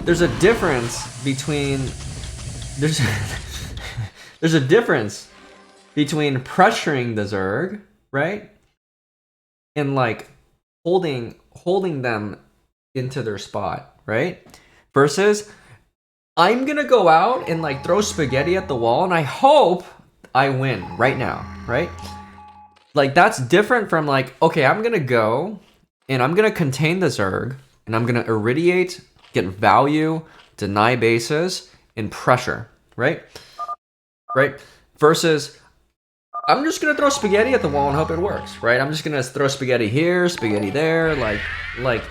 there's a difference between there's there's a difference between pressuring the Zerg, right? And like holding them into their spot, right? Versus I'm gonna go out and like throw spaghetti at the wall and I hope I win right now, right? Like that's different from like, okay, I'm gonna go and I'm gonna contain the Zerg and I'm gonna irradiate, get value, deny bases, and pressure, right? Right? Versus I'm just gonna throw spaghetti at the wall and hope it works, right? I'm just gonna throw spaghetti here, spaghetti there, like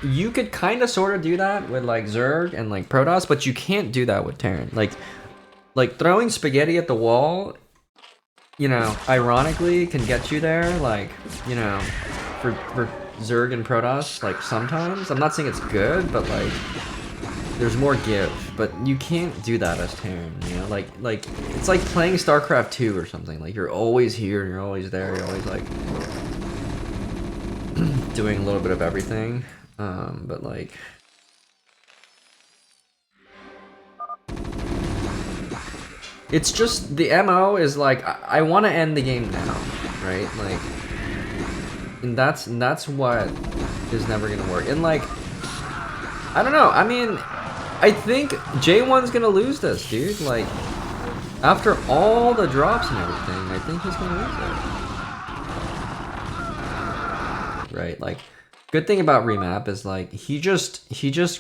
you could kind of sort of do that with like Zerg and like Protoss, but you can't do that with Terran. Like throwing spaghetti at the wall, you know, ironically can get you there, like, you know, for Zerg and Protoss, like sometimes. I'm not saying it's good, but like there's more give, but you can't do that as Terran, you know? Like it's like playing StarCraft 2 or something. Like you're always here and you're always there, you're always like doing a little bit of everything. But like it's just the MO is like I want to end the game now, right? Like and that's what is never gonna work. And like I don't know, I mean I think Jaeyun's gonna lose this, dude. Like, after all the drops and everything, I think he's gonna lose it. Right, like, good thing about remap is like he just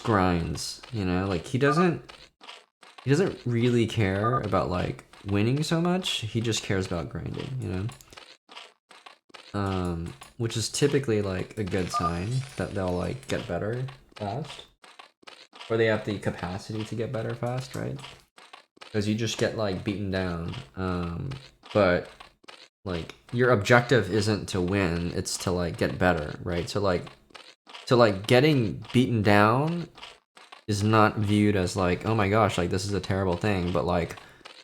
grinds, you know. Like he doesn't really care about like winning so much. He just cares about grinding, you know. Which is typically like a good sign that they'll like get better fast. Or they have the capacity to get better fast, right? Because you just get like beaten down. But like your objective isn't to win, it's to like get better, right? So like getting beaten down is not viewed as like, oh my gosh, like this is a terrible thing, but like,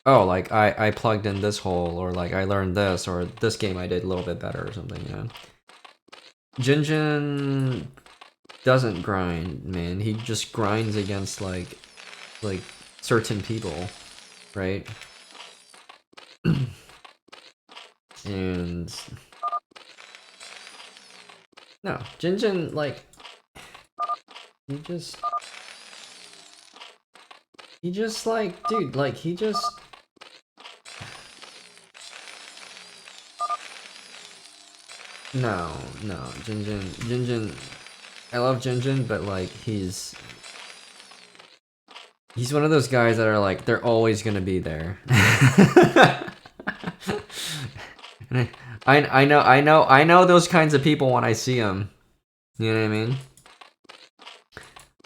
oh, like I plugged in this hole, or like I learned this, or this game I did a little bit better or something, you know? Jinjin doesn't grind, man. He just grinds against like certain people, right? And no, Jinjin, like he just like, dude, like he just no, Jinjin I love Jinjin, but like he's one of those guys that are like they're always gonna be there. I know those kinds of people when I see them. You know what I mean?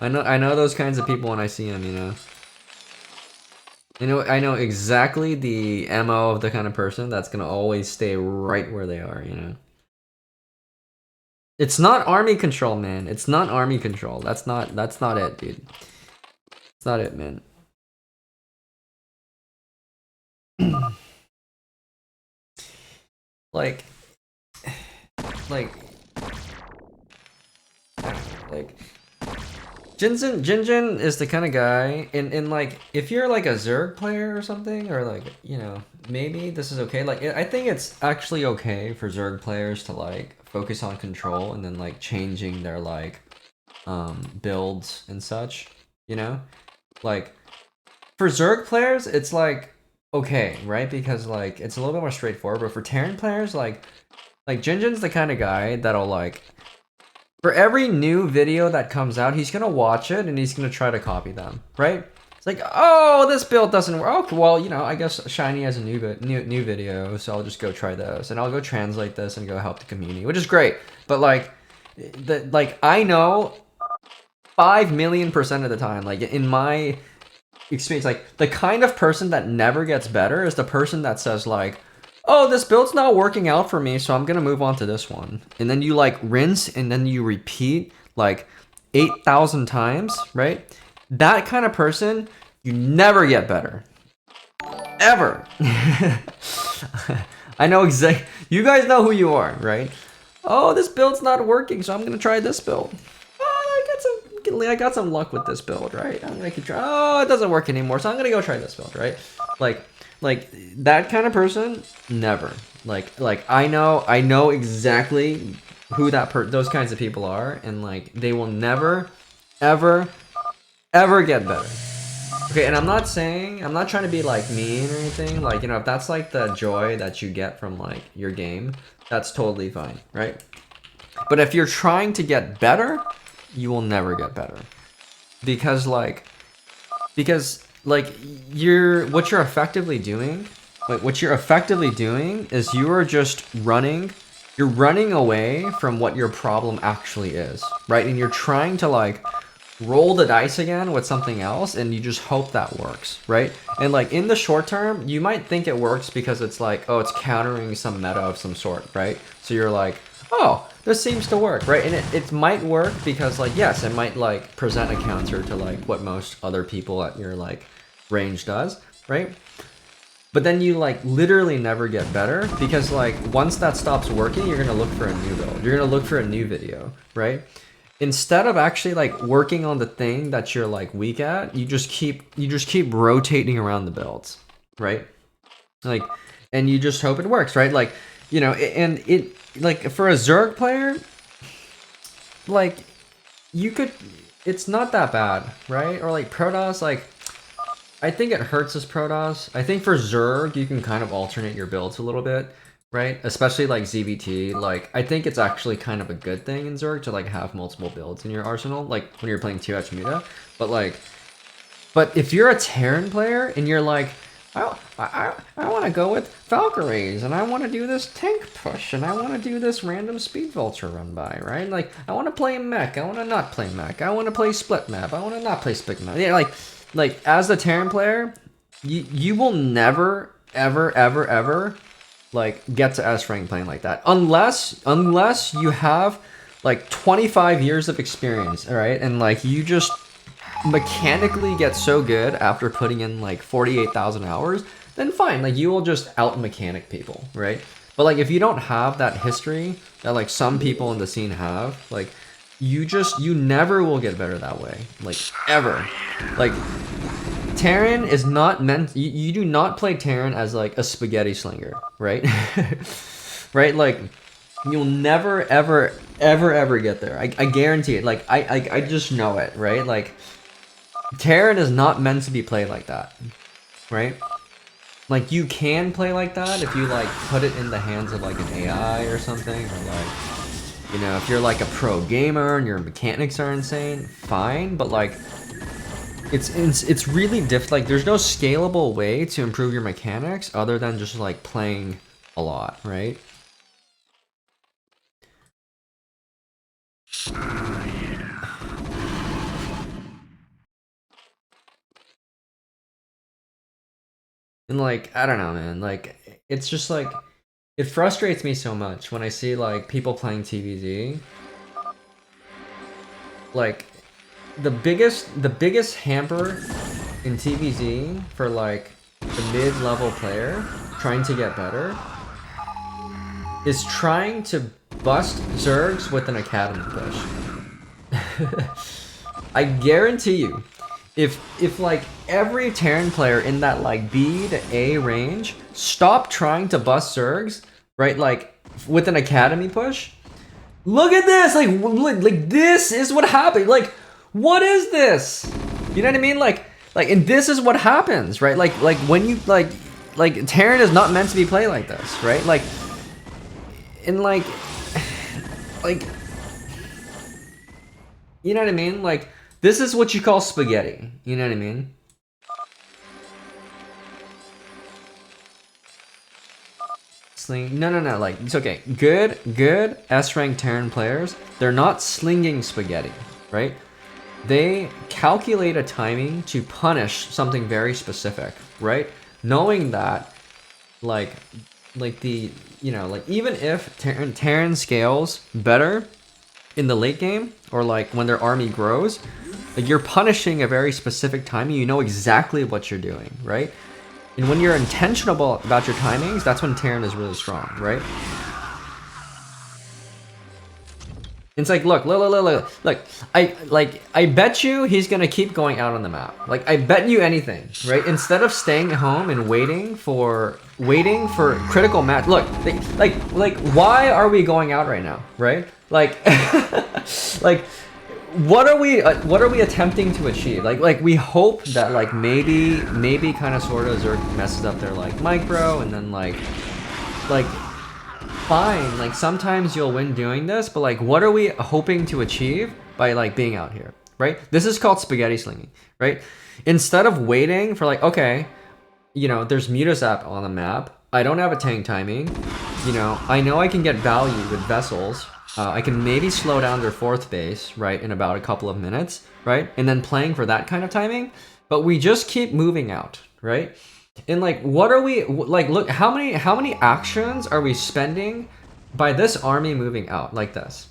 I know those kinds of people when I see them. You know. I know exactly the MO of the kind of person that's gonna always stay right where they are. You know. It's not army control, man. It's not army control. That's not it, dude. It's not it, man. like Jinjin is the kind of guy, and like if you're like a Zerg player or something, or like, you know, maybe this is okay. Like I think it's actually okay for Zerg players to like focus on control and then like changing their like builds and such, you know? Like for Zerg players it's like okay, right? Because like it's a little bit more straightforward, but for Terran players like Jinjin's the kind of guy that'll like, for every new video that comes out, he's gonna watch it and he's gonna try to copy them, right? It's like, oh, this build doesn't work. Okay, well, you know, I guess Shiny has a new video, so I'll just go try this, and I'll go translate this and go help the community, which is great. But like, I know 5,000,000% of the time, like in my experience, like the kind of person that never gets better is the person that says like, oh, this build's not working out for me, so I'm gonna move on to this one. And then you like rinse and then you repeat like 8,000 times, right? That kind of person, you never get better. Ever. I know exactly. You guys know who you are, right? Oh, this build's not working, so I'm gonna try this build. Oh, I got some luck with this build, right? I'm gonna keep trying. Oh, it doesn't work anymore, so I'm gonna go try this build, right? Like that kind of person, never. Like I know exactly who those kinds of people are, and like they will never, ever get better. Okay, and I'm not trying to be like mean or anything. Like, you know, if that's like the joy that you get from like your game, that's totally fine, right? But if you're trying to get better, you will never get better. Because what you're effectively doing is you're running away from what your problem actually is, right? And you're trying to like roll the dice again with something else, and you just hope that works, right? And like in the short term, you might think it works because it's like, oh, it's countering some meta of some sort, right? So you're like, oh, this seems to work, right? And it might work because like, yes, it might like present a counter to like what most other people at your like range does, right? But then you like literally never get better, because like once that stops working, you're gonna look for a new build. You're gonna look for a new video, right? Instead of actually like working on the thing that you're like weak at, you just keep rotating around the builds, right? Like, and you just hope it works, right? Like, you know, and it like for a Zerg player, like it's not that bad, right? Or like Protoss, like I think it hurts as Protoss. I think for Zerg, you can kind of alternate your builds a little bit, right? Especially like ZVT. Like, I think it's actually kind of a good thing in Zerg to like have multiple builds in your arsenal, like when you're playing 2H meta. But if you're a Terran player and you're like, I want to go with Valkyries, and I want to do this tank push, and I want to do this random speed vulture run by, right? Like, I want to play mech, I want to not play mech, I want to play split map, I want to not play split map. Yeah, like as a Terran player, you will never, ever, like get to S rank playing like that, unless you have like 25 years of experience, all right, and like you just mechanically get so good after putting in like 48,000 hours, then fine, like you will just out mechanic people, right? But like if you don't have that history that like some people in the scene have, like you never will get better that way, like ever. Like Terran is not meant, you do not play Terran as like a spaghetti slinger, right? Right? Like you'll never ever get there. I guarantee it. Like I just know it, right? Like Terran is not meant to be played like that, right? Like you can play like that if you like put it in the hands of like an AI or something, or like, you know, if you're like a pro gamer and your mechanics are insane, fine. But like it's really like there's no scalable way to improve your mechanics other than just like playing a lot, right? And like, I don't know, man, like it's just like, it frustrates me so much when I see like people playing TVZ. Like the biggest hamper in TVZ for like the mid-level player trying to get better is trying to bust Zergs with an academy push. I guarantee you, if like every Terran player in that like B to A range stopped trying to bust Zergs, right, like with an academy push, look at this, like this is what happened. Like, what is this? You know what I mean? Like, and this is what happens, right? Like when you like Terran is not meant to be played like this, right? Like, and like, you know what I mean? Like, this is what you call spaghetti. You know what I mean? No. Like, it's okay. Good S-rank Terran players, they're not slinging spaghetti, right? They calculate a timing to punish something very specific, right? Knowing that, like the, you know, like even if Terran scales better in the late game, or like when their army grows, like you're punishing a very specific timing. You know exactly what you're doing, right? And when you're intentional about your timings, that's when Terran is really strong, right? It's like, look, I bet you he's gonna keep going out on the map. Like, I bet you anything, right? Instead of staying home and waiting for critical match. Look, why are we going out right now, right? Like, like, what are we attempting to achieve? Like we hope that like maybe kind of sort of Zerg messes up their like micro, and then like fine, like sometimes you'll win doing this, but like what are we hoping to achieve by like being out here, right? This is called spaghetti slinging, right? Instead of waiting for like, okay, you know, there's Mutasap on the map, I don't have a tank timing, you know I can get value with vessels, I can maybe slow down their fourth base, right, in about a couple of minutes, right? And then playing for that kind of timing, but we just keep moving out, right? And like, what are we like? Look, how many actions are we spending by this army moving out like this?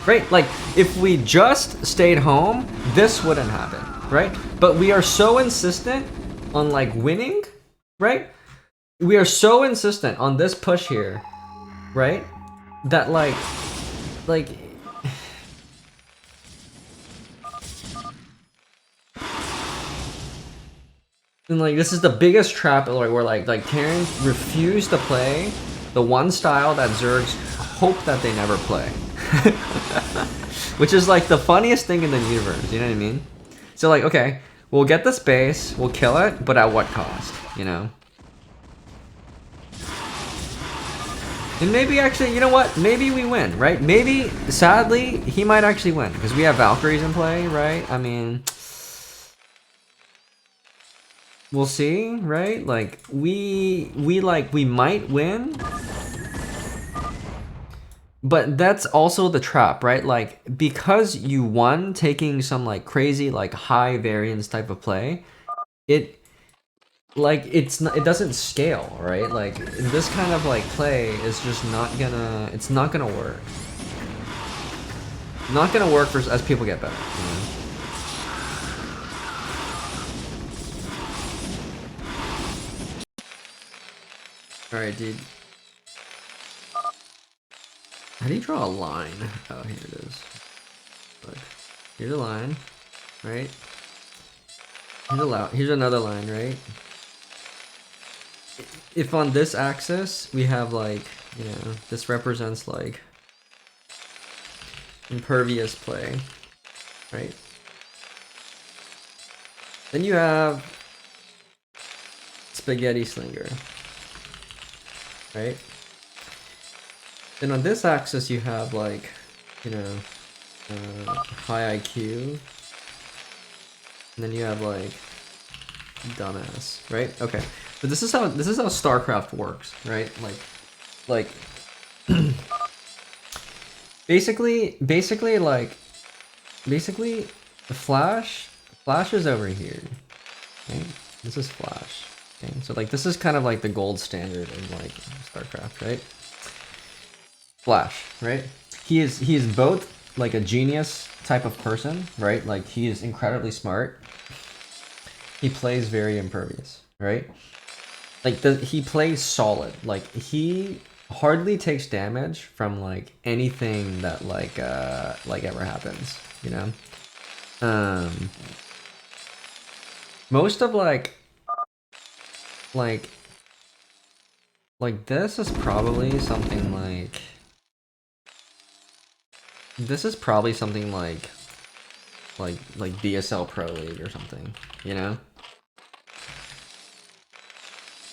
Right? Like, if we just stayed home, this wouldn't happen, right? But we are so insistent on like winning, right? We are so insistent on this push here, right? That like. And like, this is the biggest trap where like Terrans refuse to play the one style that Zergs hope that they never play. Which is like the funniest thing in the universe, you know what I mean? So like, okay, we'll get this base, we'll kill it, but at what cost, you know? And maybe actually, you know what? Maybe we win, right? Maybe, sadly, he might actually win, because we have Valkyries in play, right? I mean, we'll see, right? Like, we might win. But that's also the trap, right? Like, because you won taking some like crazy, like high variance type of play, it doesn't scale, right? Like, this kind of like play is just it's not gonna work. Not gonna work as people get better, you know? Alright, dude. How do you draw a line? Oh, here it is. Look, here's a line, right? Here's another line, right? If on this axis we have like, you know, this represents like impervious play, right? Then you have spaghetti slinger, right? Then on this axis you have like, you know, high IQ, and then you have like dumbass, right? Okay, but this is how StarCraft works, right? Like basically the Flash is over here, okay? This is Flash, okay? So like this is kind of like the gold standard in like StarCraft, right? Flash, right? He is both like a genius type of person, right? Like, he is incredibly smart. He plays very impervious, right? Like, he plays solid. Like, he hardly takes damage from like anything that like ever happens, you know? Most of like this is probably something like BSL Pro League or something, you know?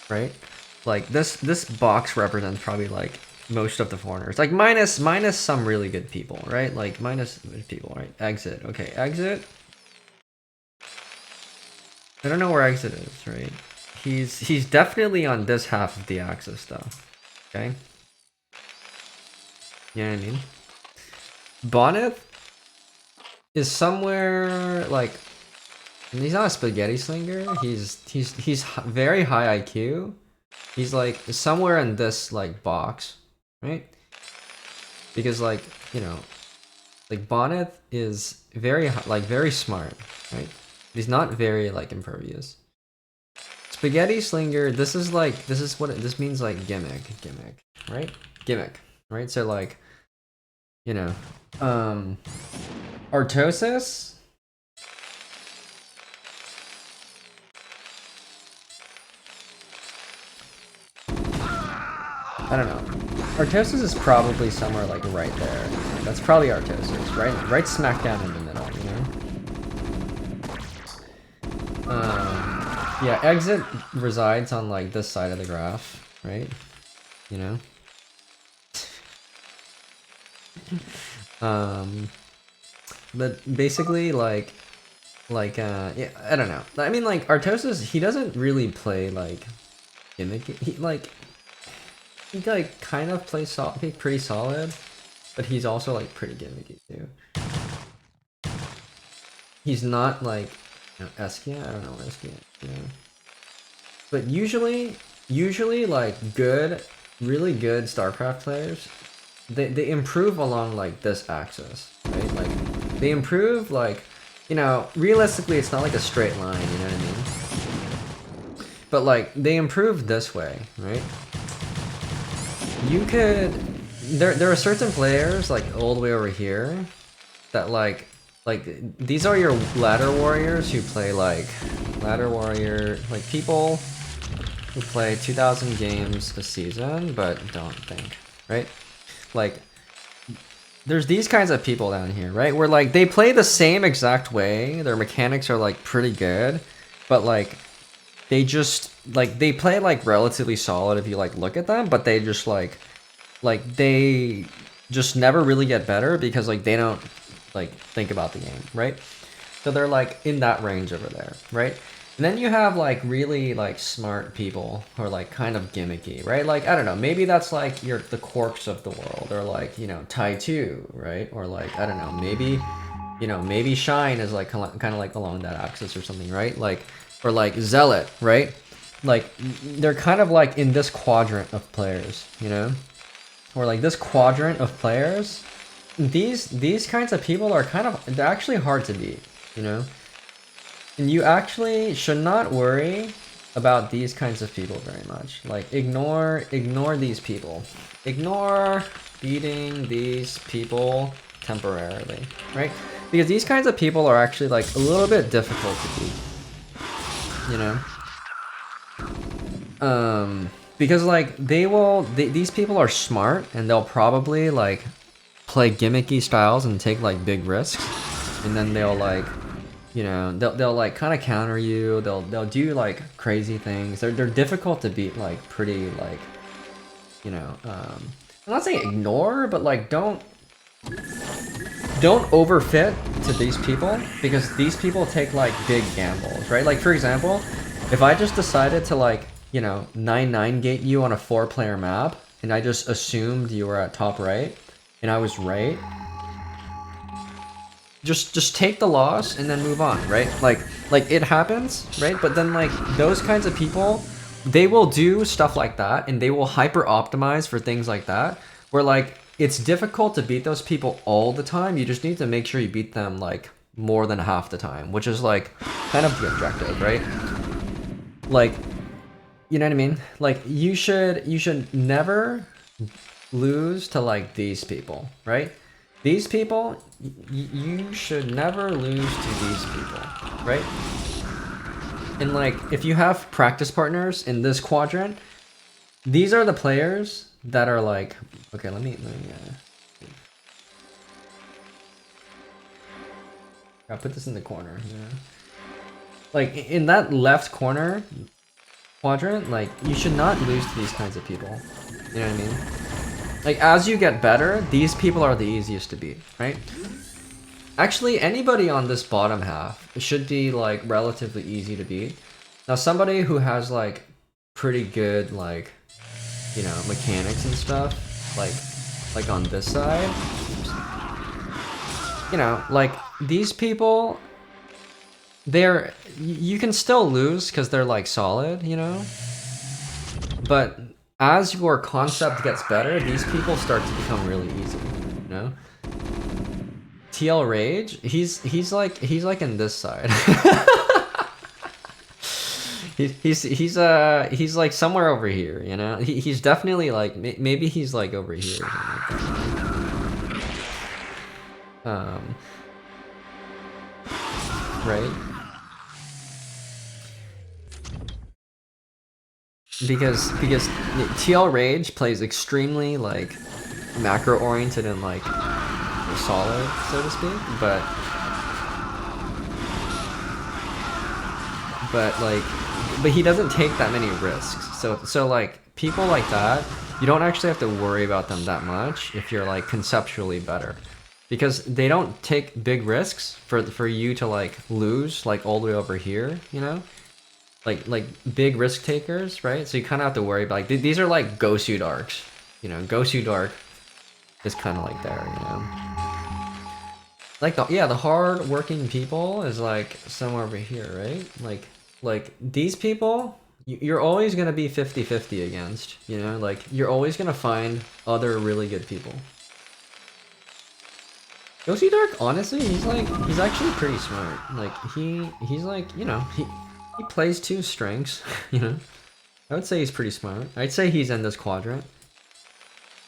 Right? Like, this box represents probably like most of the foreigners. Like, minus some really good people, right? Like, minus people, right? Exit. Okay, exit. I don't know where exit is, right? He's definitely on this half of the axis though. Okay? You know what I mean? Bonnet is somewhere like, he's not a spaghetti slinger. He's very high IQ. He's like somewhere in this like box, right? Because like, you know, like Bonnet is very very smart, right? He's not very like impervious. spaghetti slinger. This is what this means, like gimmick, right? Gimmick, right? So like, you know, Artosis. I don't know. Artosis is probably somewhere like right there. That's probably Artosis, right smack down in the middle, you know? Yeah, exit resides on like this side of the graph, right? You know? But basically yeah, I don't know. I mean, like Artosis, he doesn't really play like gimmicky. He kind of plays pretty solid, but he's also like pretty gimmicky too. He's not like, you know, Eskia. I don't know where Eskia is. You know? But usually like really good StarCraft players, they improve along like this axis, right? Like they improve like, you know, realistically it's not like a straight line, you know what I mean? But like they improve this way, right? You could there are certain players like all the way over here that like these are your ladder warriors who play like people who play 2,000 games a season but don't think, right? Like there's these kinds of people down here, right? Where like they play the same exact way, their mechanics are like pretty good, but like they just like they play like relatively solid if you like look at them, but they just like they just never really get better because like they don't like think about the game, right? So they're like in that range over there, right? And then you have like really like smart people who are like kind of gimmicky, right? Like I don't know, maybe that's like the Quarks of the world, or like, you know, Tai 2, right? Or like I don't know, maybe, you know, maybe Shine is like kind of like along that axis or something, right? Like, or like Zealot, right? Like they're kind of like in this quadrant of players, you know? Or like this quadrant of players. These kinds of people are they're actually hard to beat, you know? And you actually should not worry about these kinds of people very much. Like ignore these people. Ignore beating these people temporarily, right? Because these kinds of people are actually like a little bit difficult to beat, you know? Because like these people are smart and they'll probably like play gimmicky styles and take like big risks, and then they'll like, you know, they'll like kind of counter you. They'll do like crazy things. They're difficult to beat, like pretty like, you know. I'm not saying ignore, but like don't overfit to these people, because these people take like big gambles, right? Like for example, if I just decided to like, you know, 9-9 gate you on a 4-player map, and I just assumed you were at top right, and I was right, just take the loss and then move on, right? Like it happens, right? But then like those kinds of people, they will do stuff like that, and they will hyper optimize for things like that, where like it's difficult to beat those people all the time. You just need to make sure you beat them like more than half the time, which is like kind of the objective, right? Like, you know what I mean? Like you should never lose to like these people, right? These people, you should never lose to these people, right? And like if you have practice partners in this quadrant, these are the players that are like, okay, let me I'll put this in the corner. Yeah. Like in that left corner quadrant, like you should not lose to these kinds of people. You know what I mean? Like as you get better, these people are the easiest to beat, right? Actually, anybody on this bottom half should be like relatively easy to beat. Now somebody who has like pretty good like, you know, mechanics and stuff, like on this side, you know, like these people, you can still lose because they're like solid, you know? But as your concept gets better, these people start to become really easy, you know? TL Rage, he's like in this side. He's like somewhere over here, you know. He's definitely like maybe he's like over here. Or something like that. Right? Because TL Rage plays extremely like macro oriented and like solid, so to speak, but he doesn't take that many risks. So like people like that, you don't actually have to worry about them that much if you're like conceptually better, because they don't take big risks for you to like lose like all the way over here, you know. Like big risk takers, right? So you kind of have to worry about like these are like Gosu Darks, you know. Gosu Dark is kind of like there, you know. Like the hard working people is like somewhere over here, right? Like these people, you're always gonna be 50-50 against, you know. Like you're always gonna find other really good people. Gosu Dark, honestly, he's actually pretty smart. Like he's like, you know, he plays two strengths, you know. I would say he's pretty smart. I'd say he's in this quadrant.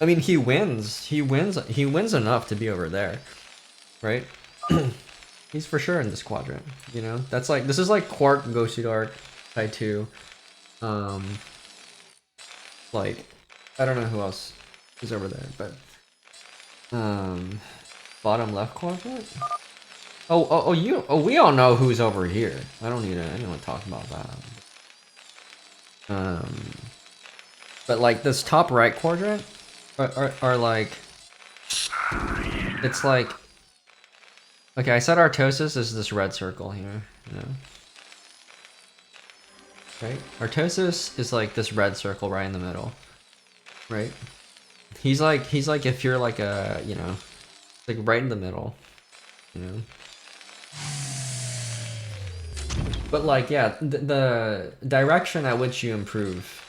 I mean, he wins enough to be over there, right? He's for sure in this quadrant, you know. That's like, this is like Quark, Gosu Dark, Tai 2. Like, I don't know who else is over there, but bottom left quadrant. We all know who's over here. I don't want to talk about that. But like this top right quadrant are like, it's like, okay, I said Artosis is this red circle here, you know. Right? Artosis is like this red circle right in the middle. Right? He's like if you're like a, you know, like right in the middle, you know. But like, yeah, the direction at which you improve,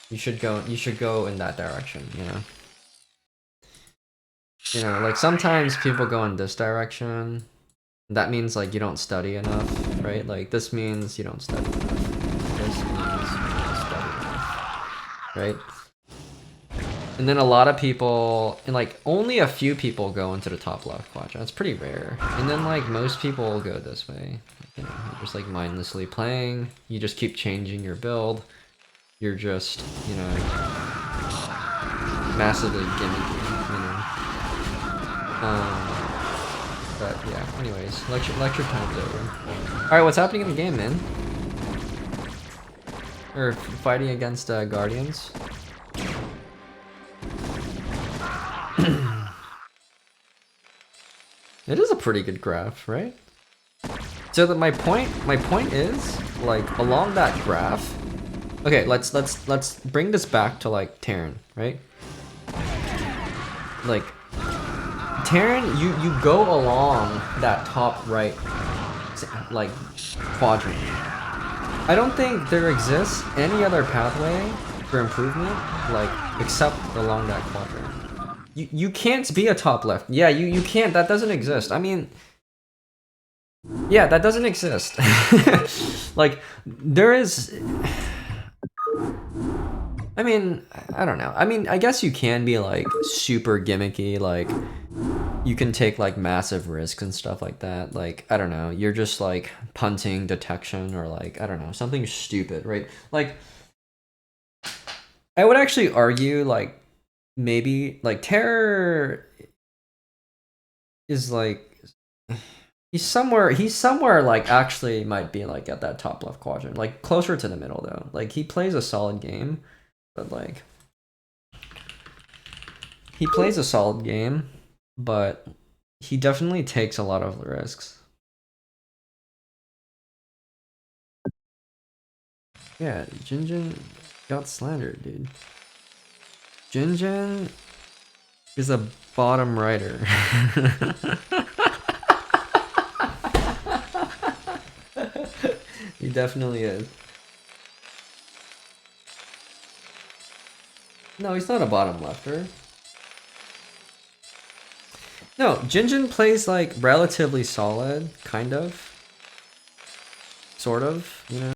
you should go in that direction, you know. You know, like sometimes people go in this direction. That means like you don't study enough, right? Like this means you don't study enough. This means you don't study enough, right? And then a lot of people, and like only a few people go into the top left quadrant. It's pretty rare. And then like most people go this way. You know, you're just like mindlessly playing. You just keep changing your build. You're just, you know, massively gimmicky, you know. But yeah, anyways, lecture time's over. Alright, what's happening in the game, man? Or fighting against Guardians? It is a pretty good graph, right? So that my point is, like, along that graph. Okay, let's bring this back to like Terran, right? Like Terran, you go along that top right like quadrant. I don't think there exists any other pathway for improvement like except along that quadrant. You can't be a top left. Yeah, you can't. That doesn't exist. I mean, yeah, that doesn't exist. Like there is. I mean, I don't know. I mean, I guess you can be like super gimmicky, like you can take like massive risks and stuff like that. Like, I don't know, you're just like punting detection or like, I don't know, something stupid, right? Like, I would actually argue like maybe like Terror is like, he's somewhere like actually might be like at that top left quadrant, like closer to the middle though. Like he plays a solid game. But like, he plays a solid game, but he definitely takes a lot of risks. Yeah, Jinjin got slandered, dude. Jinjin is a bottom rider. He definitely is. No, he's not a bottom lefter. No, Jinjin plays like relatively solid, kind of. Sort of, you know?